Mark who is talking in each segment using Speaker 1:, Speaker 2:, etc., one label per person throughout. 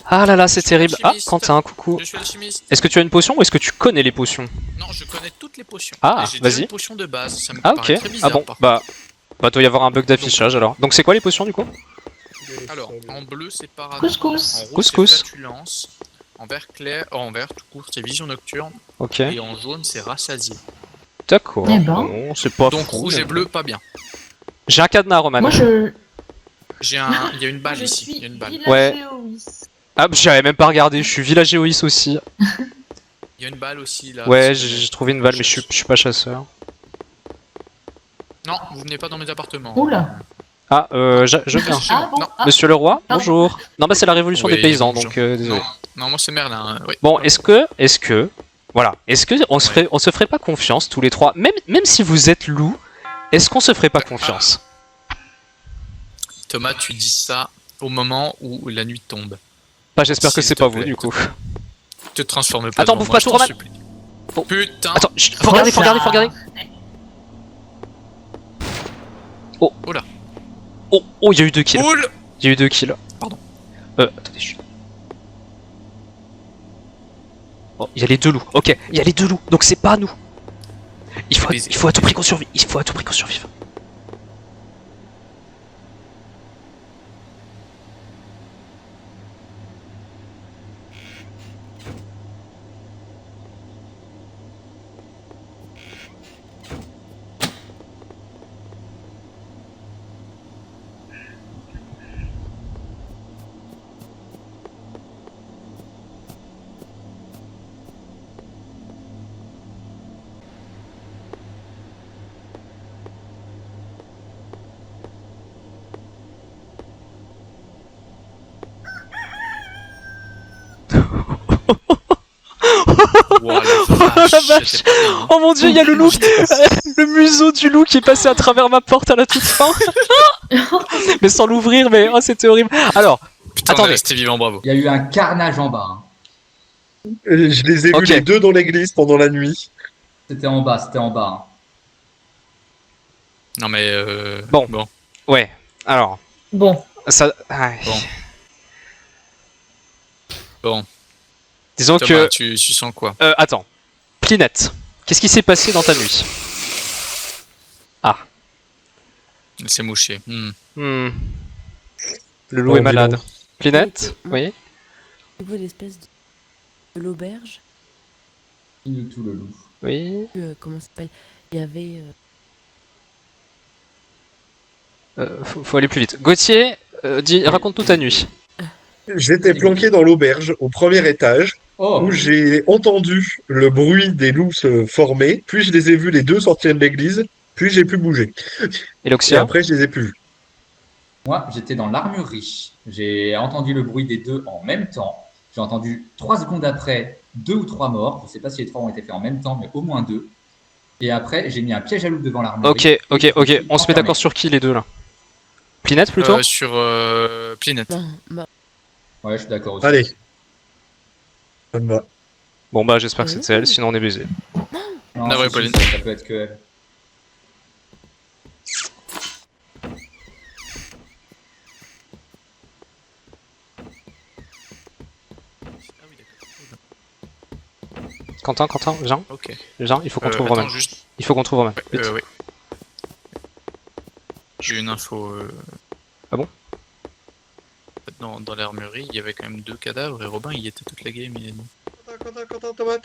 Speaker 1: Ah là là, c'est terrible. Ah,
Speaker 2: alchimiste.
Speaker 1: Quentin, coucou.
Speaker 2: Je suis alchimiste.
Speaker 1: Est-ce que tu as une potion ou est-ce que tu connais les potions?
Speaker 2: Non, je connais toutes les potions.
Speaker 1: Ah,
Speaker 2: Et j'ai déjà
Speaker 1: vas-y.
Speaker 2: une potion de base. Ça me
Speaker 1: Ah
Speaker 2: paraît
Speaker 1: ok.
Speaker 2: très bizarre
Speaker 1: Ah bon,
Speaker 2: par
Speaker 1: bah doit y avoir un bug d'affichage alors. Donc c'est quoi les potions du coup?
Speaker 2: contre. Alors, en bleu c'est paradoxe.
Speaker 3: Couscous.
Speaker 2: En rouge
Speaker 1: Couscous.
Speaker 2: c'est flatulence. En vert clair, en vert tout court c'est vision nocturne.
Speaker 1: Ok.
Speaker 2: Et en jaune c'est rassasié.
Speaker 1: D'accord.
Speaker 3: Eh ben.
Speaker 1: Bon, c'est pas
Speaker 2: Donc
Speaker 1: fou,
Speaker 2: rouge
Speaker 1: mais-
Speaker 2: et bleu pas bien.
Speaker 1: J'ai un cadenas, Roman.
Speaker 3: Moi je.
Speaker 2: Il y a une balle
Speaker 3: je
Speaker 2: ici.
Speaker 3: suis
Speaker 2: Il y a une balle.
Speaker 3: villageois.
Speaker 1: Ah, j'avais même pas regardé, je suis villageois aussi.
Speaker 2: Il y a une balle aussi là.
Speaker 1: Ouais,
Speaker 2: sur
Speaker 1: j'ai trouvé une balle, mais je suis pas chasseur.
Speaker 2: Non, vous venez pas dans mes appartements.
Speaker 3: Oula.
Speaker 1: Ah, je viens.
Speaker 3: Ah bon.
Speaker 2: Non.
Speaker 3: Ah.
Speaker 1: Monsieur le roi,
Speaker 3: Pardon.
Speaker 1: bonjour. Non, bah c'est la révolution
Speaker 2: Oui,
Speaker 1: des paysans,
Speaker 2: bonjour.
Speaker 1: donc désolé.
Speaker 2: Non, moi c'est Merlin. Oui.
Speaker 1: Bon, est-ce que, voilà, est-ce que on se ferait pas confiance tous les trois, même si vous êtes loup, est-ce qu'on se ferait pas confiance?
Speaker 2: Thomas, tu dis ça au moment où la nuit tombe.
Speaker 1: Bah j'espère que
Speaker 2: S'il
Speaker 1: c'est
Speaker 2: te
Speaker 1: pas
Speaker 2: plaît.
Speaker 1: vous du coup.
Speaker 2: Te transforme pas.
Speaker 1: Attends,
Speaker 2: devant
Speaker 1: bouffe
Speaker 2: moi,
Speaker 1: pas
Speaker 2: je
Speaker 1: tout,
Speaker 2: t'en
Speaker 1: Roman.
Speaker 2: supplie.
Speaker 1: Oh.
Speaker 2: Putain.
Speaker 1: Attends, chut, faut regarder, faut regarder, faut regarder. Oh.
Speaker 2: Oula.
Speaker 1: Oh, il y a eu 2 kills.
Speaker 2: Cool.
Speaker 1: Il y a eu 2 kills.
Speaker 2: Pardon.
Speaker 1: Attendez, chut. Oh, il y a les 2 loups. Ok, il y a les 2 loups. Donc c'est pas nous. Il faut à tout prix qu'on survive. Il faut à tout prix qu'on survive.
Speaker 2: Ouah,
Speaker 1: La vache. Oh mon dieu, il y a le loup, le museau du loup qui est passé à travers ma porte à la toute fin. Mais sans l'ouvrir, mais oh c'était horrible. Alors,
Speaker 2: Putain, on est
Speaker 1: attendez.
Speaker 2: resté vivant, bravo.
Speaker 4: Il y a eu un carnage en bas. Hein.
Speaker 5: Je les ai
Speaker 1: Ok.
Speaker 5: vus les deux dans l'église pendant la nuit.
Speaker 4: C'était en bas, c'était en bas. Hein.
Speaker 2: Non mais
Speaker 1: Bon.
Speaker 2: bon.
Speaker 1: Ouais. Alors,
Speaker 3: Bon.
Speaker 1: ça. Aïe.
Speaker 2: Bon. Bon.
Speaker 1: Disons
Speaker 2: Thomas,
Speaker 1: que.
Speaker 2: tu sens quoi?
Speaker 1: Attends. Plinette, qu'est-ce qui s'est passé dans ta nuit? Ah.
Speaker 2: Il s'est mouché.
Speaker 1: Le loup est malade.
Speaker 5: dis donc.
Speaker 1: Plinette, oui.
Speaker 6: Au niveau de l'espèce de l'auberge,
Speaker 4: Il tout le loup.
Speaker 1: Oui.
Speaker 6: comment ça s'appelle? Il y avait.
Speaker 1: Faut aller plus vite. Gauthier, raconte-nous ta nuit.
Speaker 5: J'étais planqué dans l'auberge au premier étage
Speaker 4: Oh,
Speaker 5: où j'ai entendu le bruit des loups se former, puis je les ai vus les deux sortir de l'église, puis j'ai pu bouger. Et
Speaker 1: Eloxia.
Speaker 5: après je les ai plus vus.
Speaker 4: moi j'étais dans l'armurerie. J'ai entendu le bruit des deux en même temps. J'ai entendu 3 secondes après 2 ou 3 morts. Je ne sais pas si les 3 ont été faits en même temps, mais au moins 2. Et après, j'ai mis un piège à loup devant l'armurerie.
Speaker 1: Ok. On se met d'accord sur qui les deux là? Plinette plutôt?
Speaker 2: Sur Plinette.
Speaker 6: Non, bah,
Speaker 4: Ouais, je suis d'accord aussi.
Speaker 5: Allez. Ça me va.
Speaker 1: Bon bah j'espère que c'est elle, sinon on est baisé.
Speaker 4: Non,
Speaker 2: Navré,
Speaker 4: si,
Speaker 2: Pauline.
Speaker 4: ça peut être que elle.
Speaker 2: Ah oui, d'accord.
Speaker 1: Quentin, viens,
Speaker 2: Ok.
Speaker 1: il faut qu'on trouve Roman.
Speaker 2: Attends, juste.
Speaker 1: Il faut qu'on trouve Roman. Vite.
Speaker 2: Ouais. J'ai une info.
Speaker 1: Ah bon?
Speaker 2: Dans l'armurerie, il y avait quand même 2 cadavres et Robin il y était toute la game.
Speaker 5: Quentin, Thomas,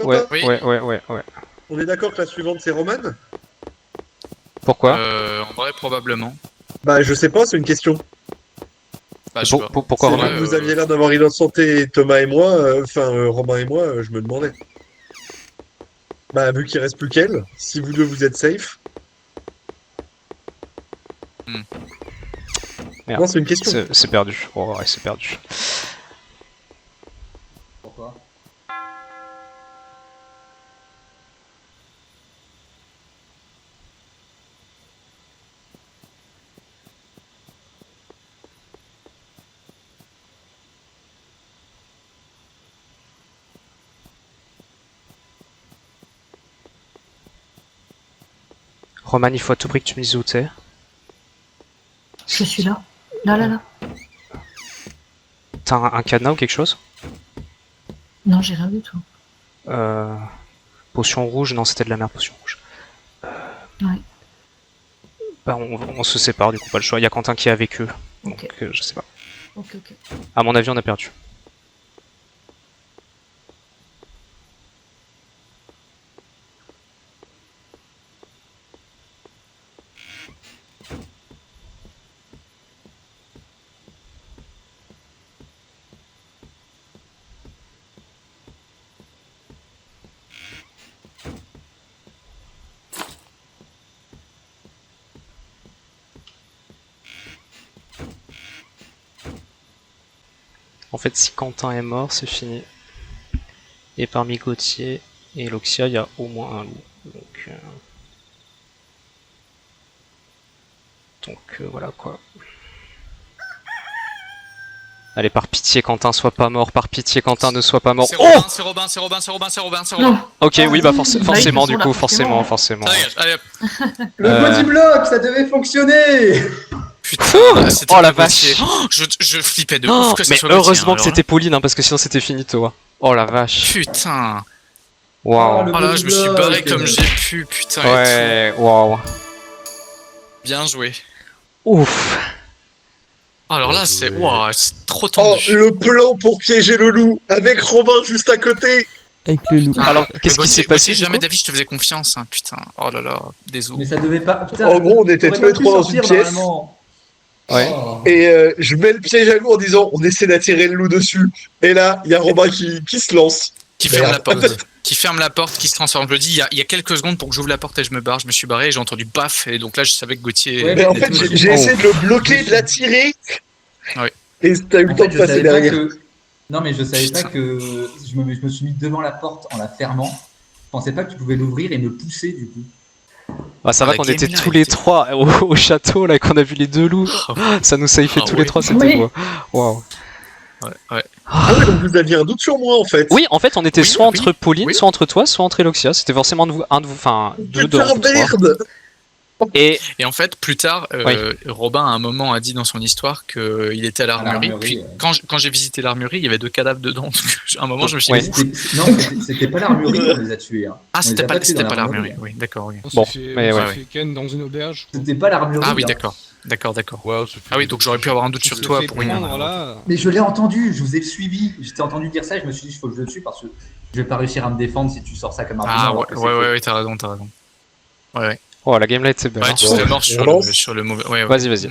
Speaker 1: Ouais,
Speaker 2: Oui.
Speaker 1: ouais.
Speaker 5: On est d'accord que la suivante c'est Romane?
Speaker 1: Pourquoi?
Speaker 2: En vrai, probablement.
Speaker 5: Bah je sais pas, c'est une question.
Speaker 2: Bah, je sais pas.
Speaker 1: Pourquoi
Speaker 5: C'est
Speaker 1: Roman?
Speaker 5: vrai que vous aviez l'air d'avoir innocenté Thomas et moi, Romain et moi, je me demandais. Bah vu qu'il reste plus qu'elle, si vous deux vous êtes safe.
Speaker 1: Merde.
Speaker 5: Non, c'est une question.
Speaker 1: C'est perdu. Oh ouais, c'est perdu.
Speaker 4: Pourquoi?
Speaker 1: Roman, il faut à tout prix que tu me dises où t'es.
Speaker 3: Je suis là. Là.
Speaker 1: t'as un cadenas ou quelque chose?
Speaker 3: Non, j'ai rien du tout.
Speaker 1: Potion rouge, non, c'était de la merde, potion rouge.
Speaker 3: Ouais.
Speaker 1: Bah, on se sépare, du coup, pas le choix. Il y a Quentin qui est avec eux. Donc,
Speaker 3: Ok.
Speaker 1: je sais pas.
Speaker 3: Ok.
Speaker 1: À mon avis, on a perdu. En fait, si Quentin est mort, c'est fini. Et parmi Gauthier et Loxia, il y a au moins un loup. Donc voilà quoi. Allez, par pitié, Quentin, sois pas mort. Par pitié, Quentin, ne sois pas mort.
Speaker 2: C'est
Speaker 1: Oh
Speaker 2: Robin, c'est Robin, c'est Robin, c'est Robin, c'est Robin, c'est Robin.
Speaker 3: Non.
Speaker 1: Ok, oui, bah
Speaker 3: Bah,
Speaker 1: forcément,
Speaker 3: ils
Speaker 1: du
Speaker 3: sont
Speaker 1: coup,
Speaker 3: là,
Speaker 1: forcément.
Speaker 2: Ça dégage, allez hop.
Speaker 4: Le
Speaker 1: Euh.
Speaker 4: body block, ça devait fonctionner.
Speaker 2: Putain, c'était
Speaker 1: Oh la
Speaker 2: pas Gauthier.
Speaker 1: vache.
Speaker 2: Oh, je flippais de
Speaker 1: Oh,
Speaker 2: ouf que ce
Speaker 1: mais
Speaker 2: soit Gauthier,
Speaker 1: heureusement
Speaker 2: hein,
Speaker 1: que
Speaker 2: alors
Speaker 1: c'était Pauline, hein, parce que sinon c'était finito. Hein. Oh la
Speaker 2: là.
Speaker 1: vache.
Speaker 2: Putain.
Speaker 1: Waouh.
Speaker 4: le
Speaker 2: Oh là, je me suis
Speaker 4: bloc.
Speaker 2: barré comme j'ai pu, putain. Et
Speaker 1: Ouais, waouh.
Speaker 2: tout. Bien joué.
Speaker 1: Ouf.
Speaker 2: Alors là, c'est trop
Speaker 5: Oh,
Speaker 2: tendu.
Speaker 5: le plan pour piéger le loup, avec Robin juste à côté.
Speaker 6: Avec le loup.
Speaker 1: Alors, qu'est-ce qui s'est passé?
Speaker 2: Jamais
Speaker 1: du coup
Speaker 2: David, je te faisais confiance, hein, putain. Oh là là, désolé.
Speaker 4: Mais ça devait pas. Putain,
Speaker 5: En gros, on était
Speaker 4: t'aurais
Speaker 5: tous les
Speaker 4: pas pu
Speaker 5: trois dans
Speaker 4: sortir,
Speaker 5: une pièce.
Speaker 4: normalement.
Speaker 1: Ouais.
Speaker 4: Oh.
Speaker 5: Et je mets le piège à loup en disant on essaie d'attirer le loup dessus. Et là, il y a Robin qui se lance.
Speaker 2: Qui ferme
Speaker 5: Merde.
Speaker 2: la porte. Qui ferme la porte, qui se transforme. Je le dis, il y a quelques secondes pour que j'ouvre la porte et je me barre. Je me suis barré et j'ai entendu baf. Et donc là, je savais que Gauthier.
Speaker 4: Ouais,
Speaker 5: Mais en
Speaker 4: mais
Speaker 5: fait,
Speaker 4: tout,
Speaker 5: j'ai
Speaker 1: Oh.
Speaker 5: essayé de le bloquer, de l'attirer.
Speaker 2: Ouais.
Speaker 5: Et t'as eu le
Speaker 4: En
Speaker 5: temps
Speaker 4: fait,
Speaker 5: de
Speaker 4: je
Speaker 5: passer
Speaker 4: savais pas
Speaker 5: derrière.
Speaker 4: que. Non, mais je savais
Speaker 2: Putain.
Speaker 4: pas que. Je me suis mis devant la porte en la fermant. Je pensais pas que tu pouvais l'ouvrir et me pousser du coup.
Speaker 1: Bah, ça va
Speaker 2: La
Speaker 1: qu'on était
Speaker 2: game, là,
Speaker 1: tous les
Speaker 2: était-
Speaker 1: trois au château, là, qu'on a vu les deux loups.
Speaker 2: Oh,
Speaker 1: Ça nous a fait
Speaker 2: Ah
Speaker 1: tous
Speaker 2: ouais.
Speaker 1: les trois, c'était
Speaker 3: Oui.
Speaker 1: beau. Waouh.
Speaker 2: ouais.
Speaker 5: Ah ouais, donc vous aviez un doute sur moi en fait.
Speaker 1: Oui, en fait, on était
Speaker 2: Oui,
Speaker 1: soit
Speaker 2: oui,
Speaker 1: entre Pauline,
Speaker 2: oui.
Speaker 1: soit entre toi, soit entre Eloxia. C'était forcément un de vous, enfin, deux
Speaker 5: Putain,
Speaker 1: d'entre trois.
Speaker 5: merde.
Speaker 1: Et
Speaker 2: Et en fait, plus tard, Robin, à un moment, a dit dans son histoire qu'il était à l'armurerie.
Speaker 4: l'armurerie,
Speaker 2: Puis,
Speaker 4: ouais.
Speaker 2: quand j'ai visité l'armurerie, il y avait 2 cadavres dedans. Donc, à un moment, je me suis
Speaker 1: Ouais.
Speaker 2: dit.
Speaker 4: Non, c'était pas l'armurerie qu'on les a tués. Hein.
Speaker 2: Ah,
Speaker 4: On les
Speaker 2: c'était
Speaker 4: a
Speaker 2: pas,
Speaker 4: tués
Speaker 2: c'était
Speaker 4: dans
Speaker 2: pas
Speaker 4: l'armurerie.
Speaker 2: l'armurerie. Oui, d'accord. Oui.
Speaker 1: Bon, mais
Speaker 7: on
Speaker 1: ouais.
Speaker 7: s'est fait ken dans une auberge.
Speaker 4: C'était pas l'armurerie.
Speaker 2: Ah oui,
Speaker 4: hein.
Speaker 2: d'accord. D'accord.
Speaker 7: Ouais, on s'est fait-
Speaker 2: Ah oui, donc j'aurais pu avoir un doute
Speaker 7: on
Speaker 2: sur
Speaker 7: s'est
Speaker 2: toi
Speaker 7: fait
Speaker 2: pour une.
Speaker 7: prendre, là.
Speaker 4: Mais je l'ai entendu, je vous ai suivi. J'étais entendu dire ça et je me suis dit, il faut que je le tue parce que je vais pas réussir à me défendre si tu sors ça comme argument.
Speaker 2: Ah
Speaker 4: alors
Speaker 2: ouais,
Speaker 4: que c'est
Speaker 2: ouais,
Speaker 4: faux.
Speaker 2: t'as raison. Ouais.
Speaker 1: oh, la game là était belle.
Speaker 2: Ouais,
Speaker 1: hein.
Speaker 2: tu serais mort
Speaker 5: on lance.
Speaker 2: sur le mauvais. Ouais.
Speaker 1: Vas-y, vas-y.